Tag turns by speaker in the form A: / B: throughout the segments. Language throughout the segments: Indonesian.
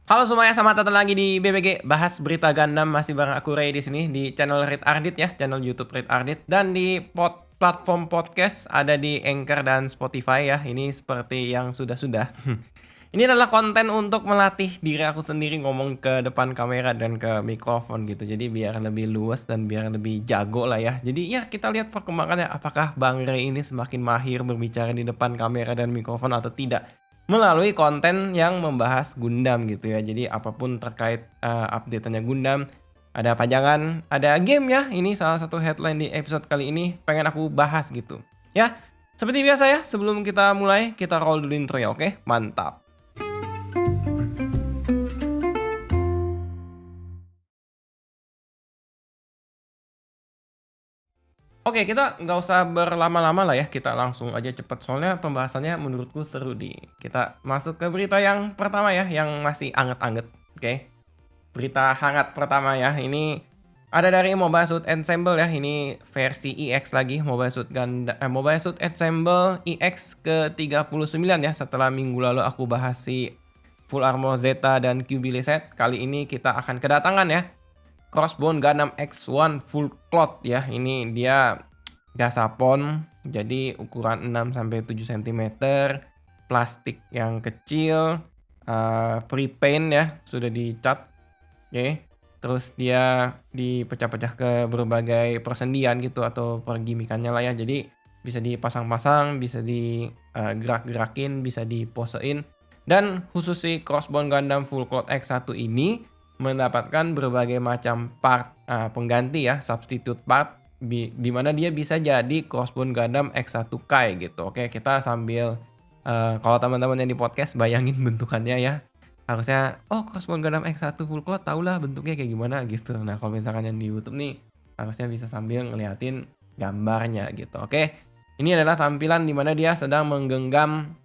A: Halo semuanya, selamat datang lagi di BBG Bahas Berita Gundam. Masih bareng aku Ray di sini di channel Read Ardit ya, channel YouTube Read Ardit, dan di platform podcast ada di Anchor dan Spotify ya. Ini seperti yang sudah-sudah. Ini adalah konten untuk melatih diri aku sendiri ngomong ke depan kamera dan ke mikrofon gitu. Jadi biar lebih luas dan biar lebih jago lah ya. Jadi ya kita lihat perkembangannya, apakah Bang Ray ini semakin mahir berbicara di depan kamera dan mikrofon atau tidak. Melalui konten yang membahas Gundam gitu ya. Jadi apapun terkait update-nya Gundam, ada pajangan, ada game ya. Ini salah satu headline di episode kali ini pengen aku bahas gitu. Ya, seperti biasa ya, sebelum kita mulai, kita roll dulu intro ya, oke? Mantap. Oke, kita nggak usah berlama-lama lah ya, kita langsung aja cepet. Soalnya pembahasannya menurutku seru di. Kita masuk ke berita yang pertama ya, yang masih anget-anget, oke? Berita hangat pertama ya, ini ada dari Mobile Suit Ensemble ya, ini versi EX lagi, Mobile Suit Ensemble EX ke-39 ya, setelah minggu lalu aku bahas si Full Armor Zeta dan Qubile Set. Kali ini kita akan kedatangan ya Crossbone Gundam X1 Full Cloth ya. Ini dia gasapon, jadi ukuran 6-7 cm, plastik yang kecil, pre-paint ya, sudah dicat. Oke. Terus dia dipecah-pecah ke berbagai persendian gitu atau pergimikannya lah ya. Jadi bisa dipasang-pasang, bisa digerak-gerakin, bisa diposein. Dan khusus si Crossbone Gundam Full Cloth X1 ini mendapatkan berbagai macam part pengganti ya, substitute part di mana dia bisa jadi Crossbone Gundam X1 Kai gitu. Oke, kita sambil kalau teman-teman yang di podcast bayangin bentukannya ya. Harusnya Crossbone Gundam X1 Full Cloth tahulah bentuknya kayak gimana gitu. Nah, kalau misalkan yang di YouTube nih harusnya bisa sambil ngeliatin gambarnya gitu. Oke. Ini adalah tampilan di mana dia sedang menggenggam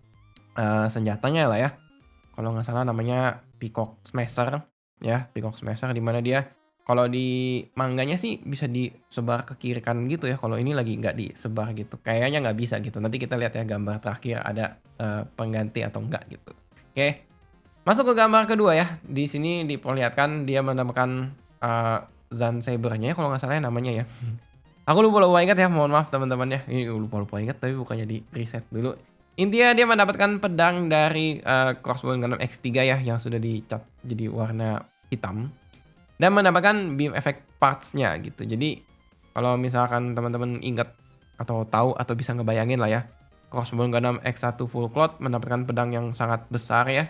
A: senjatanya lah ya. Kalau nggak salah namanya Peacock Smasher ya, Peacock Smasher di mana dia kalau di mangganya sih bisa disebar ke kiri kanan gitu ya. Kalau ini lagi nggak disebar gitu. Kayaknya nggak bisa gitu. Nanti kita lihat ya gambar terakhir ada pengganti atau enggak gitu. Oke. Masuk ke gambar kedua ya. Di sini diperlihatkan dia menemukan Zan Saber-nya kalau nggak salah ya namanya ya. Aku lupa ingat ya, mohon maaf teman-teman ya. Ini lupa ingat tapi bukannya di reset dulu. Intinya dia mendapatkan pedang dari Crossbone Gundam X3 ya yang sudah dicat jadi warna hitam dan mendapatkan beam effect parts-nya gitu. Jadi kalau misalkan teman-teman ingat atau tahu atau bisa ngebayangin lah ya, Crossbone Gundam X1 Full Cloth mendapatkan pedang yang sangat besar ya,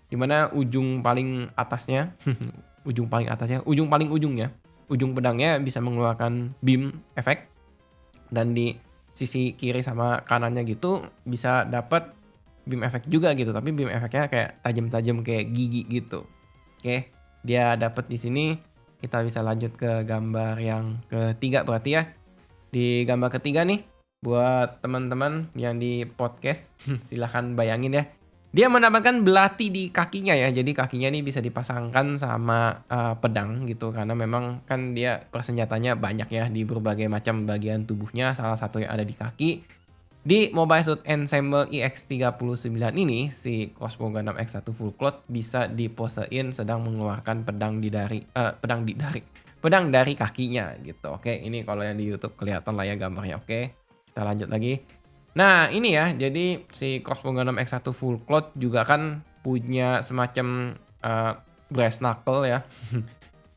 A: dimana ujung paling atasnya, ujung paling ujungnya, ujung pedangnya bisa mengeluarkan beam effect, dan di sisi kiri sama kanannya gitu bisa dapat beam effect juga gitu, tapi beam effectnya kayak tajam-tajam kayak gigi gitu. Oke, dia dapat di sini. Kita bisa lanjut ke gambar yang ketiga berarti ya. Di gambar ketiga nih, buat teman-teman yang di podcast, silahkan bayangin ya. Dia mendapatkan belati di kakinya ya. Jadi kakinya nih bisa dipasangkan sama pedang gitu. Karena memang kan dia persenjatanya banyak ya di berbagai macam bagian tubuhnya. Salah satu yang ada di kaki. Di Mobile Suit Ensemble EX39 ini, si Crossbow Gundam X1 Full Cloth bisa diposein sedang mengeluarkan pedang dari kakinya gitu. Oke, ini kalau yang di YouTube kelihatan lah ya gambarnya. Oke, kita lanjut lagi. Nah, ini ya, jadi si Crossbow Gundam X1 Full Cloth juga kan punya semacam brass knuckle ya.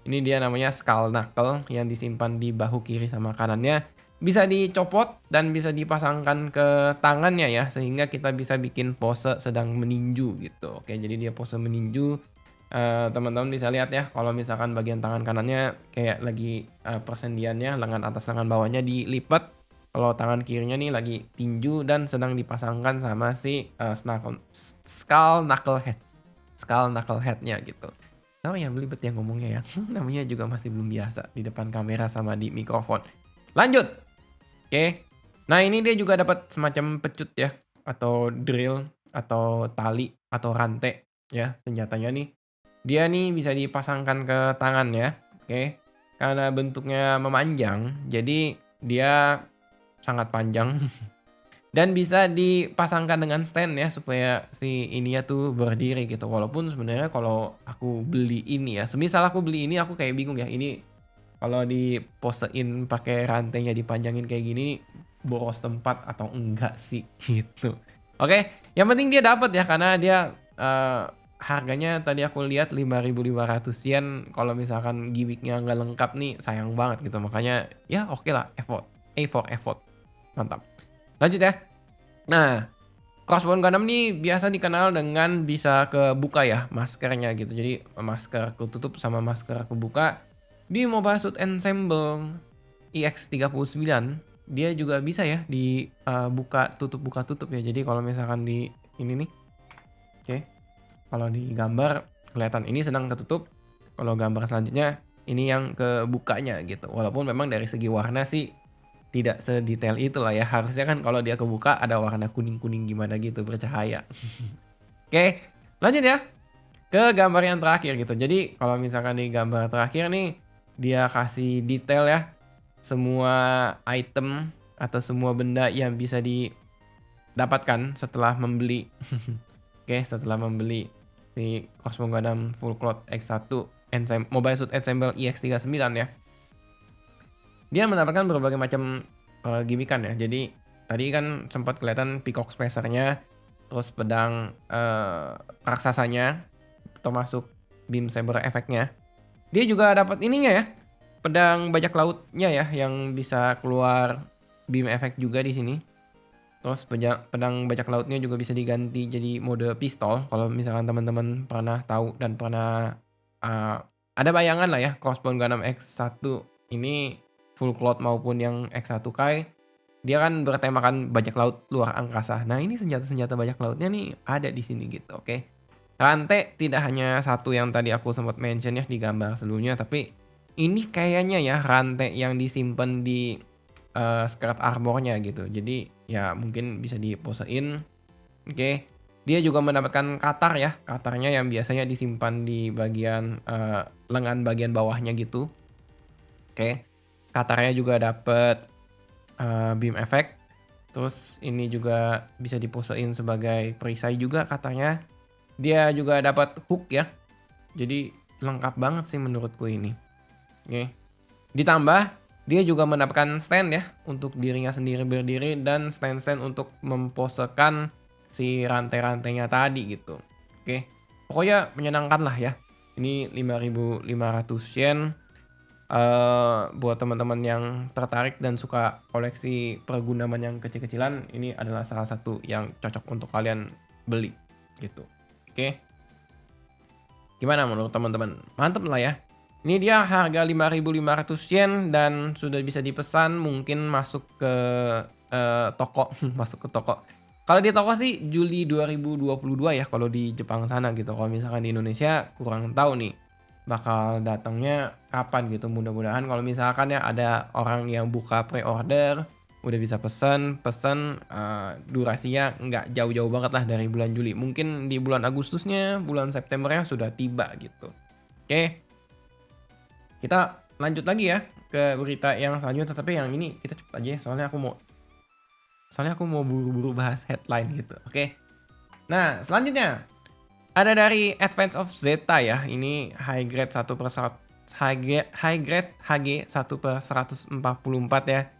A: Ini dia namanya skull knuckle yang disimpan di bahu kiri sama kanannya. Bisa dicopot dan bisa dipasangkan ke tangannya ya, sehingga kita bisa bikin pose sedang meninju gitu. Oke, jadi dia pose meninju. Teman-teman bisa lihat ya, kalau misalkan bagian tangan kanannya kayak lagi persendiannya, lengan atas lengan bawahnya dilipat. Kalau tangan kirinya nih lagi tinju dan sedang dipasangkan sama si skull knuckle headnya gitu. Tahu yang belibet yang ngomongnya ya. Namanya juga masih belum biasa di depan kamera sama di mikrofon. Lanjut. Oke. Nah, ini dia juga dapat semacam pecut ya, atau drill atau tali atau rantai ya senjatanya nih. Dia nih bisa dipasangkan ke tangan ya. Oke. Karena bentuknya memanjang, jadi dia sangat panjang. Dan bisa dipasangkan dengan stand ya supaya si ininya tuh berdiri gitu. Walaupun sebenarnya kalau aku beli ini ya, semisal aku beli ini aku kayak bingung ya, ini kalau diposein pakai rantainya dipanjangin kayak gini boros tempat atau enggak sih gitu. Oke, yang penting dia dapat ya karena dia harganya tadi aku lihat 5.500 yen. Kalau misalkan gimmicknya nggak lengkap nih sayang banget gitu. Makanya ya oke lah, effort. A for effort. Mantap. Lanjut ya. Nah, Crossbone Gundam nih biasa dikenal dengan bisa kebuka ya maskernya gitu. Jadi masker ketutup sama masker kebuka. Di Mobile Suit Ensemble EX39 dia juga bisa ya buka tutup ya. Jadi kalau misalkan di ini nih, oke. Kalau di gambar kelihatan ini sedang ketutup. Kalau gambar selanjutnya ini yang kebukanya gitu. Walaupun memang dari segi warna sih tidak sedetail itu lah ya. Harusnya kan kalau dia kebuka ada warna kuning-kuning gimana gitu bercahaya. Oke, lanjut ya ke gambar yang terakhir gitu. Jadi kalau misalkan di gambar terakhir nih dia kasih detail ya semua item atau semua benda yang bisa didapatkan setelah membeli. Oke, setelah membeli si Cosmo Gundam Full Cloth X1 Mobile Suit Ensemble EX39 ya. Dia mendapatkan berbagai macam gimmickan ya. Jadi tadi kan sempat kelihatan Peacock Spacer-nya, terus pedang raksasanya, termasuk beam saber efeknya. Dia juga dapat ininya ya, pedang bajak lautnya ya, yang bisa keluar beam efek juga di sini. Terus pedang bajak lautnya juga bisa diganti jadi mode pistol. Kalau misalkan teman-teman pernah tahu dan pernah ada bayangan lah ya, Crossbone Gundam X1 ini full cloth maupun yang X1 Kai, dia kan bertemakan bajak laut luar angkasa. Nah, ini senjata-senjata bajak lautnya nih ada di sini gitu, oke. Rantai tidak hanya satu yang tadi aku sempat mention ya di gambar sebelumnya, tapi ini kayaknya ya rantai yang disimpan di skirt armornya gitu. Jadi ya mungkin bisa diposein. Oke. Dia juga mendapatkan katar ya. Katarnya yang biasanya disimpan di bagian lengan bagian bawahnya gitu. Oke. Katarnya juga dapat beam effect. Terus ini juga bisa diposein sebagai perisai juga katanya. Dia juga dapat hook ya. Jadi lengkap banget sih menurutku ini. Oke. Ditambah dia juga mendapatkan stand ya untuk dirinya sendiri berdiri dan stand-stand untuk memposekan si rantai-rantainya tadi gitu. Oke. Pokoknya menyenangkan lah ya. Ini 5.500 yen. Buat teman-teman yang tertarik dan suka koleksi pergunaman yang kecil-kecilan, ini adalah salah satu yang cocok untuk kalian beli gitu. Oke. Gimana menurut teman-teman? Mantep lah ya. Ini dia harga 5.500 yen dan sudah bisa dipesan, mungkin masuk ke toko, masuk ke toko. Kalau di toko sih Juli 2022 ya kalau di Jepang sana gitu. Kalau misalkan di Indonesia kurang tahu nih bakal datangnya kapan gitu. Mudah-mudahan kalau misalkan ya ada orang yang buka pre-order udah bisa pesen durasinya nggak jauh-jauh banget lah dari bulan Juli. Mungkin di bulan Agustusnya, bulan Septembernya sudah tiba gitu. Oke. Kita lanjut lagi ya ke berita yang selanjutnya, tapi yang ini kita cepet aja ya, soalnya aku mau buru-buru bahas headline gitu. Oke. Nah, selanjutnya ada dari Advance of Zeta ya. Ini high grade high grade HG 1/144 ya.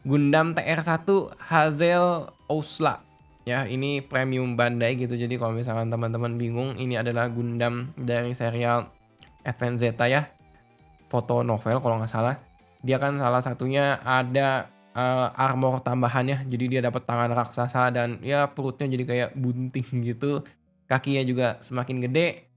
A: Gundam TR1 Hazel Ousla. Ya, ini premium Bandai gitu. Jadi kalau misalkan teman-teman bingung, ini adalah Gundam dari serial Advance Zeta ya. Foto novel kalau nggak salah. Dia kan salah satunya ada armor tambahannya. Jadi dia dapat tangan raksasa dan ya perutnya jadi kayak bunting gitu. Kakinya juga semakin gede.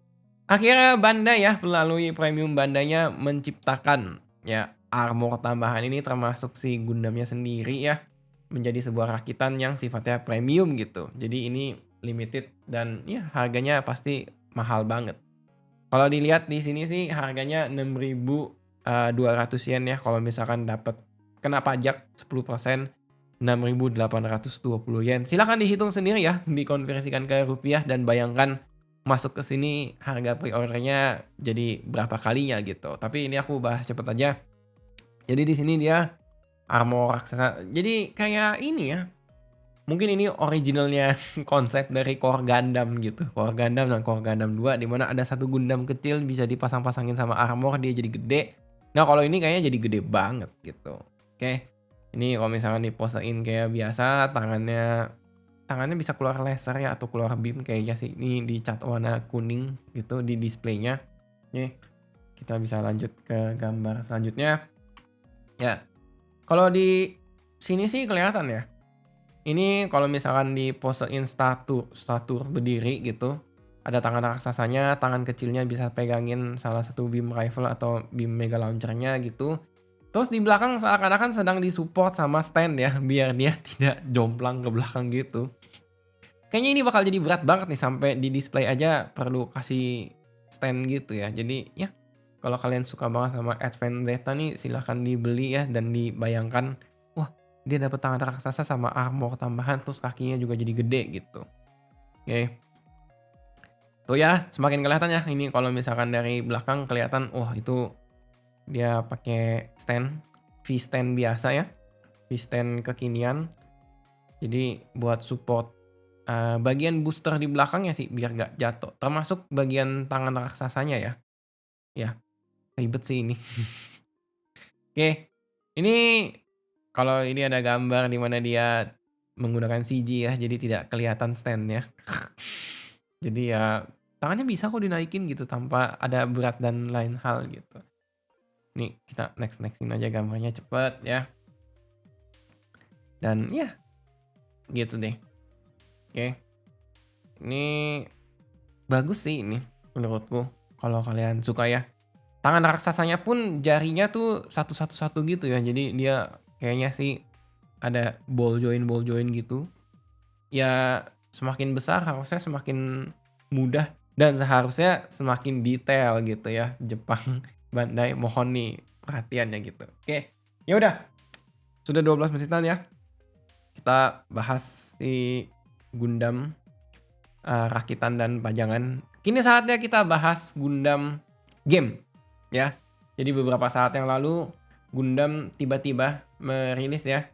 A: Akhirnya Bandai ya melalui premium Bandainya menciptakan ya armor tambahan ini termasuk si Gundamnya sendiri ya. Menjadi sebuah rakitan yang sifatnya premium gitu. Jadi ini limited dan ya harganya pasti mahal banget. Kalau dilihat di sini sih harganya 6.200 yen ya kalau misalkan dapat kena pajak 10%, 6.820 yen. Silahkan dihitung sendiri ya, dikonversikan ke rupiah dan bayangkan masuk ke sini harga pre-ordernya jadi berapa kalinya gitu. Tapi ini aku bahas cepet aja. Jadi di sini dia armor raksasa. Jadi kayak ini ya. Mungkin ini originalnya konsep dari Core Gundam gitu. Core Gundam dan Core Gundam 2 di mana ada satu Gundam kecil bisa dipasang-pasangin sama armor dia jadi gede. Nah, kalau ini kayaknya jadi gede banget gitu. Oke. Ini kalau misalkan diposein kayak biasa, tangannya bisa keluar laser ya atau keluar beam kayaknya sih. Ini dicat warna kuning gitu di displaynya. Nih, kita bisa lanjut ke gambar selanjutnya. Ya, kalau di sini sih kelihatan ya. Ini kalau misalkan diposein statur berdiri gitu, ada tangan raksasanya, tangan kecilnya bisa pegangin salah satu beam rifle atau beam mega launchernya gitu. Terus di belakang seakan-akan sedang disupport sama stand ya, biar dia tidak jomplang ke belakang gitu. Kayaknya ini bakal jadi berat banget nih sampai di display aja perlu kasih stand gitu ya. Jadi ya kalau kalian suka banget sama Advent Zeta nih silahkan dibeli ya dan dibayangkan, wah dia dapat tangan raksasa sama armor tambahan terus kakinya juga jadi gede gitu. Oke. Tuh ya semakin kelihatan ya ini kalau misalkan dari belakang kelihatan, wah itu dia pakai stand, V-stand biasa ya. V-stand kekinian. Jadi buat support bagian booster di belakangnya sih biar gak jatuh. Termasuk bagian tangan raksasanya ya. Ya, ribet sih ini. Oke, ini kalau ini ada gambar di mana dia menggunakan CG ya, jadi tidak kelihatan stand-nya. Jadi ya tangannya bisa kok dinaikin gitu tanpa ada berat dan lain hal gitu. Nih kita nextin aja gambarnya cepet ya. Dan ya gitu deh. Oke. Ini bagus sih ini menurutku kalau kalian suka ya. Tangan raksasanya pun jarinya tuh satu gitu ya. Jadi dia kayaknya sih ada ball joint gitu. Ya semakin besar harusnya semakin mudah dan seharusnya semakin detail gitu ya. Jepang Bandai mohon nih perhatiannya gitu. Oke. Ya udah. Sudah 12 menitan ya. Kita bahas si Gundam rakitan dan pajangan. Kini saatnya kita bahas Gundam game ya. Jadi beberapa saat yang lalu Gundam tiba-tiba merilis ya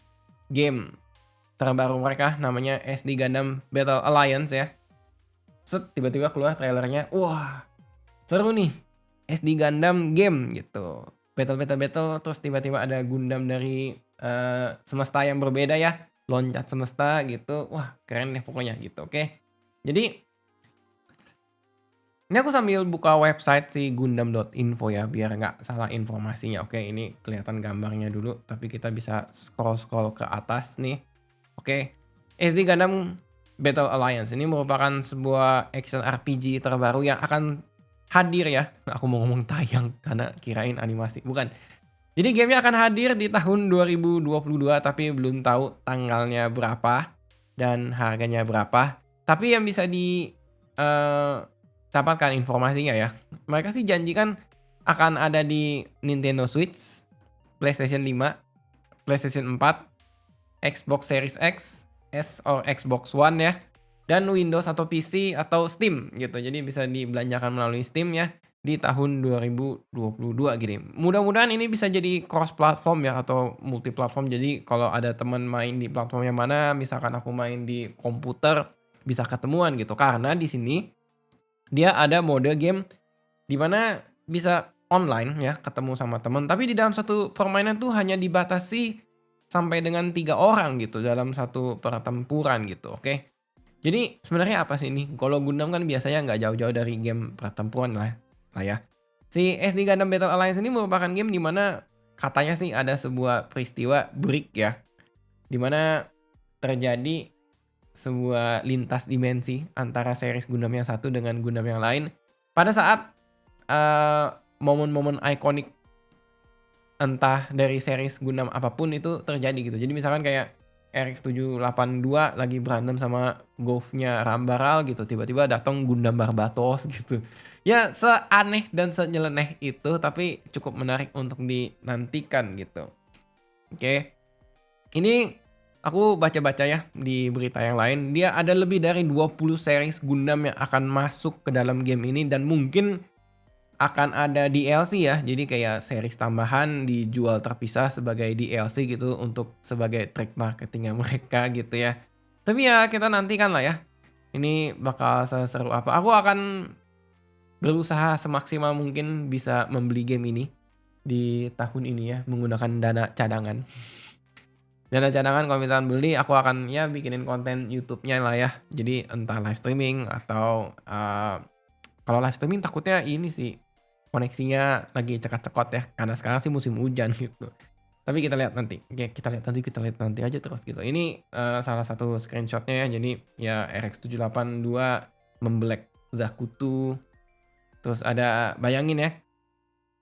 A: game terbaru mereka namanya SD Gundam Battle Alliance ya. Set tiba-tiba keluar trailernya. Wah, seru nih. SD Gundam game gitu. Battle terus tiba-tiba ada Gundam dari semesta yang berbeda ya. Loncat semesta gitu. Wah, keren deh pokoknya gitu. Oke. Jadi ini aku sambil buka website si gundam.info ya biar nggak salah informasinya. Oke, ini kelihatan gambarnya dulu tapi kita bisa scroll ke atas nih. Oke. SD Gundam Battle Alliance ini merupakan sebuah action RPG terbaru yang akan hadir ya. Aku mau ngomong tayang karena kirain animasi. Bukan. Jadi gamenya akan hadir di tahun 2022 tapi belum tahu tanggalnya berapa dan harganya berapa. Tapi yang bisa dapatkan informasinya ya. Mereka sih janjikan akan ada di Nintendo Switch, PlayStation 5, PlayStation 4, Xbox Series X, S or Xbox One ya. Dan Windows atau PC atau Steam gitu. Jadi bisa dibelanjakan melalui Steam ya di tahun 2022 gini. Mudah-mudahan ini bisa jadi cross platform ya atau multi platform. Jadi kalau ada teman main di platform yang mana, misalkan aku main di komputer bisa ketemuan gitu. Karena di sini dia ada mode game di mana bisa online ya ketemu sama teman. Tapi di dalam satu permainan tuh hanya dibatasi sampai dengan 3 orang gitu dalam satu pertempuran gitu. Oke. Jadi sebenarnya apa sih ini? Kalau Gundam kan biasanya nggak jauh-jauh dari game pertempuran lah ya. Si SD Gundam Battle Alliance ini merupakan game di mana katanya sih ada sebuah peristiwa break ya. Di mana terjadi sebuah lintas dimensi antara series Gundam yang satu dengan Gundam yang lain. Pada saat momen-momen ikonik entah dari series Gundam apapun itu terjadi gitu. Jadi misalkan kayak RX-782 lagi berantem sama Golf-nya Rambaral gitu. Tiba-tiba datang Gundam Barbatos gitu. Ya seaneh dan senyeleneh itu tapi cukup menarik untuk dinantikan gitu. Oke. Ini aku baca-baca ya di berita yang lain. Dia ada lebih dari 20 series Gundam yang akan masuk ke dalam game ini dan mungkin akan ada DLC ya. Jadi kayak series tambahan dijual terpisah sebagai DLC gitu untuk sebagai trik marketingnya mereka gitu ya. Tapi ya kita nantikan lah ya. Ini bakal seseru apa. Aku akan berusaha semaksimal mungkin bisa membeli game ini di tahun ini ya menggunakan dana cadangan. Dana cadangan kalau misalkan beli aku akan ya bikinin konten YouTube-nya lah ya. Jadi entah live streaming atau kalau live streaming takutnya ini sih koneksinya lagi cekot-cekot ya karena sekarang sih musim hujan gitu. Tapi kita lihat nanti. Oke, kita lihat nanti aja terus gitu. Ini salah satu screenshotnya ya. Jadi ya RX 782 membelek Zakutu. Terus ada bayangin ya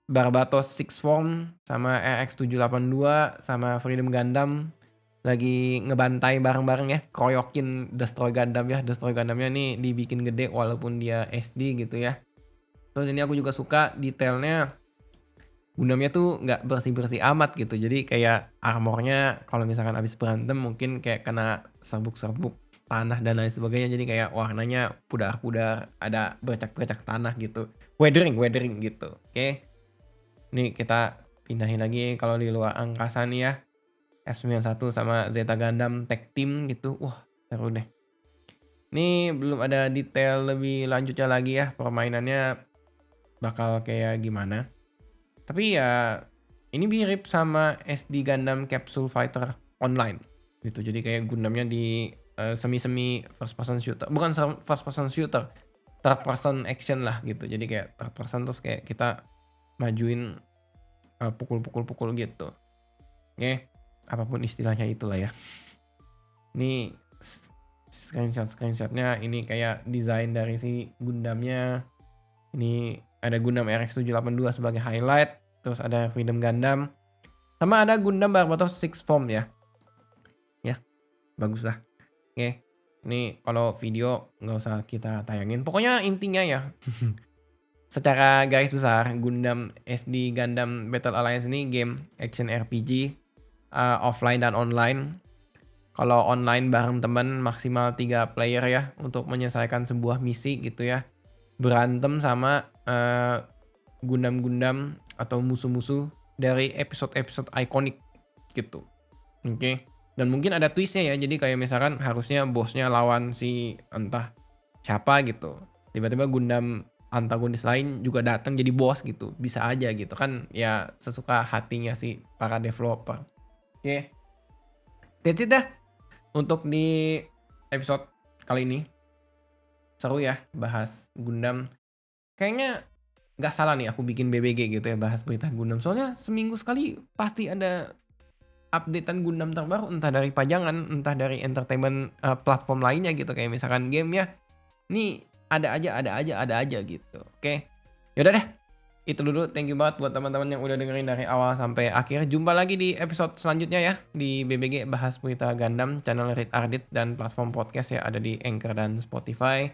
A: Barbatos Six Form sama RX 782 sama Freedom Gundam lagi ngebantai bareng-bareng ya, kroyokin Destroy Gundam ya. Destroy Gundamnya nih dibikin gede walaupun dia SD gitu ya. Terus ini aku juga suka detailnya Gundamnya tuh nggak bersih-bersih amat gitu. Jadi kayak armornya kalau misalkan habis berantem mungkin kayak kena serbuk-serbuk tanah dan lain sebagainya. Jadi kayak warnanya pudar-pudar, ada bercak-bercak tanah gitu. Weathering gitu. Oke. Nih kita pindahin lagi kalau di luar angkasa nih ya. F91 sama Zeta Gundam Tag Team gitu. Wah, seru deh. Ini belum ada detail lebih lanjutnya lagi ya. Permainannya bakal kayak gimana. Tapi ya ini mirip sama SD Gundam Capsule Fighter Online gitu. Jadi kayak Gundamnya di semi-semi first person shooter. Bukan first person shooter. Third person action lah gitu. Jadi kayak third person terus kayak kita majuin pukul-pukul gitu. Oke. Apapun istilahnya itulah ya. Ini screenshotnya ini kayak desain dari si Gundamnya. Ini ada Gundam RX 782 sebagai highlight. Terus ada Freedom Gundam. Sama ada Gundam Barbatos Six Form ya. Ya, bagus lah. Oke. Ini kalau video nggak usah kita tayangin. Pokoknya intinya ya. Secara garis besar, Gundam SD Gundam Battle Alliance ini game action RPG. Offline dan online. Kalau online bareng teman maksimal 3 player ya. Untuk menyelesaikan sebuah misi gitu ya. Berantem sama Gundam-Gundam atau musuh-musuh dari episode-episode ikonik gitu. Oke. Dan mungkin ada twistnya ya. Jadi kayak misalkan harusnya bosnya lawan si entah siapa gitu. Tiba-tiba Gundam antagonis lain juga datang jadi bos gitu. Bisa aja gitu kan ya sesuka hatinya si para developer. Oke. That's it dah. Untuk di episode kali ini. Seru ya bahas Gundam. Kayaknya gak salah nih aku bikin BBG gitu ya bahas berita Gundam. Soalnya seminggu sekali pasti ada updatean Gundam terbaru. Entah dari pajangan, entah dari entertainment platform lainnya gitu. Kayak misalkan game ya. Nih ada aja gitu. Oke. Yaudah deh. Itu dulu. Thank you banget buat teman-teman yang udah dengerin dari awal sampai akhir. Jumpa lagi di episode selanjutnya ya. Di BBG bahas berita Gundam. Channel Read Ardit dan platform podcast ya. Ada di Anchor dan Spotify.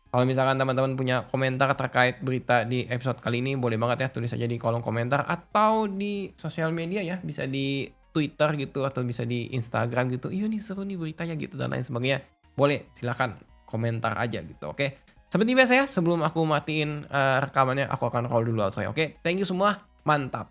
A: Kalau misalkan teman-teman punya komentar terkait berita di episode kali ini, boleh banget ya tulis aja di kolom komentar atau di sosial media ya, bisa di Twitter gitu atau bisa di Instagram gitu. Iya nih seru nih beritanya gitu dan lain sebagainya. Boleh silakan komentar aja gitu. Oke. Seperti biasa ya, sebelum aku matiin rekamannya, aku akan roll dulu outro ya. Oke, thank you semua. Mantap.